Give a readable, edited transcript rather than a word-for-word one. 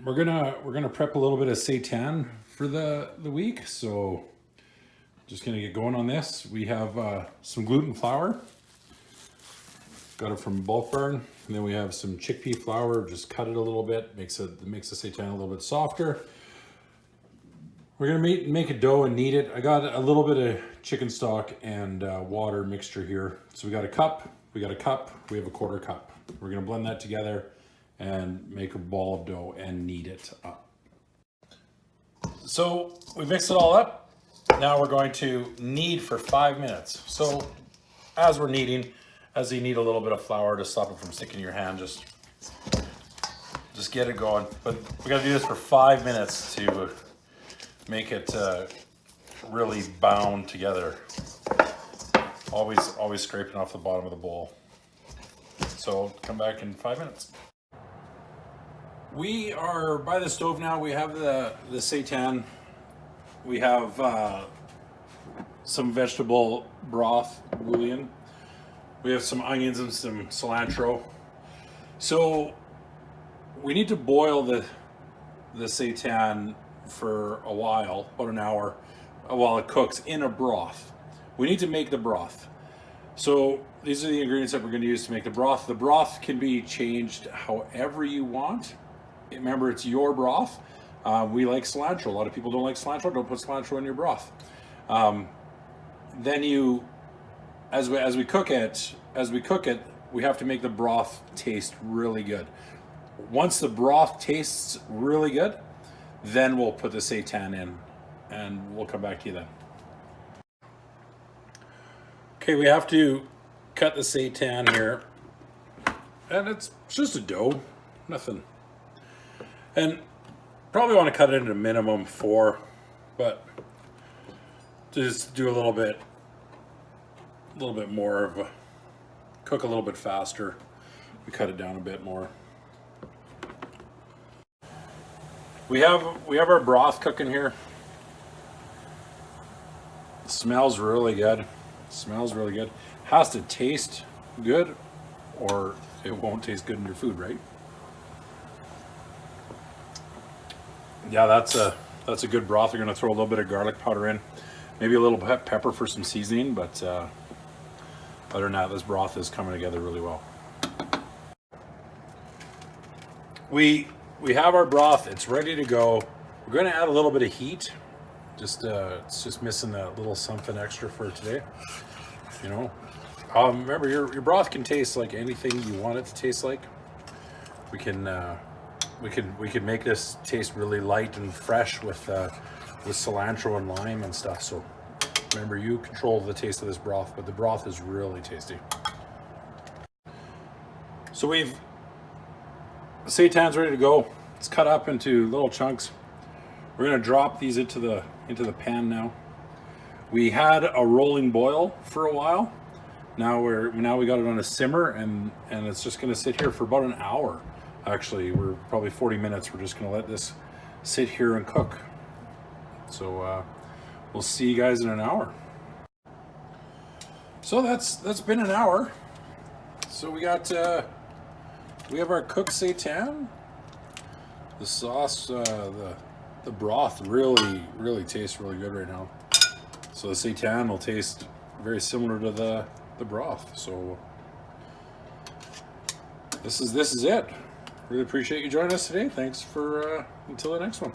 We're gonna prep a little bit of seitan for the week, so just gonna get going on this. We have some gluten flour, got it from Bulk Barn, and then we have some chickpea flour. Just cut it a little bit, makes the seitan a little bit softer. We're gonna make a dough and knead it. I got a little bit of chicken stock and water mixture here. So we got a cup, we have a quarter cup. We're gonna blend that together and make a ball of dough and knead it up. So we mixed it all up. Now we're going to knead for 5 minutes. So as we're kneading, as you need a little bit of flour to stop it from sticking in your hand, just get it going. But we gotta do this for 5 minutes to make it really bound together. Always scraping off the bottom of the bowl. So come back in 5 minutes. We are by the stove now. We have the seitan. We have some vegetable broth bouillon. We have some onions and some cilantro. So we need to boil the seitan for a while, about an hour, while it cooks in a broth. We need to make the broth. So these are the ingredients that we're going to use to make the broth. The broth can be changed however you want. Remember, it's your broth. We like cilantro. A lot of people don't like cilantro. Don't put cilantro in your broth. Then as we cook it, we have to make the broth taste really good. Once the broth tastes really good, then we'll put the seitan in, and we'll come back to you then. Okay, we have to cut the seitan here, and it's just a dough, nothing. And probably want to cut it into minimum 4, but just do a little bit more of a, cook a little bit faster. We cut it down a bit more. We have our broth cooking here. It smells really good. Has to taste good, or it won't taste good in your food, right? Yeah, that's a good broth. We're gonna throw a little bit of garlic powder in, maybe a little pepper for some seasoning, but other than that, this broth is coming together really well. We have our broth. It's ready to go. We're going to add a little bit of heat. It's just missing that little something extra for today. You know, remember your broth can taste like anything you want it to taste like. We can make this taste really light and fresh with cilantro and lime and stuff. So remember, you control the taste of this broth, but the broth is really tasty. So the seitan's ready to go. It's cut up into little chunks. We're gonna drop these into the pan now. We had a rolling boil for a while. Now we got it on a simmer, and it's just gonna sit here for about an hour. Actually, we're probably 40 minutes. We're just gonna let this sit here and cook. So we'll see you guys in an hour. So that's been an hour. So we have our cooked seitan. The sauce, the broth really tastes really good right now. So the seitan will taste very similar to the broth. So this is it. Really appreciate you joining us today. Thanks for until the next one.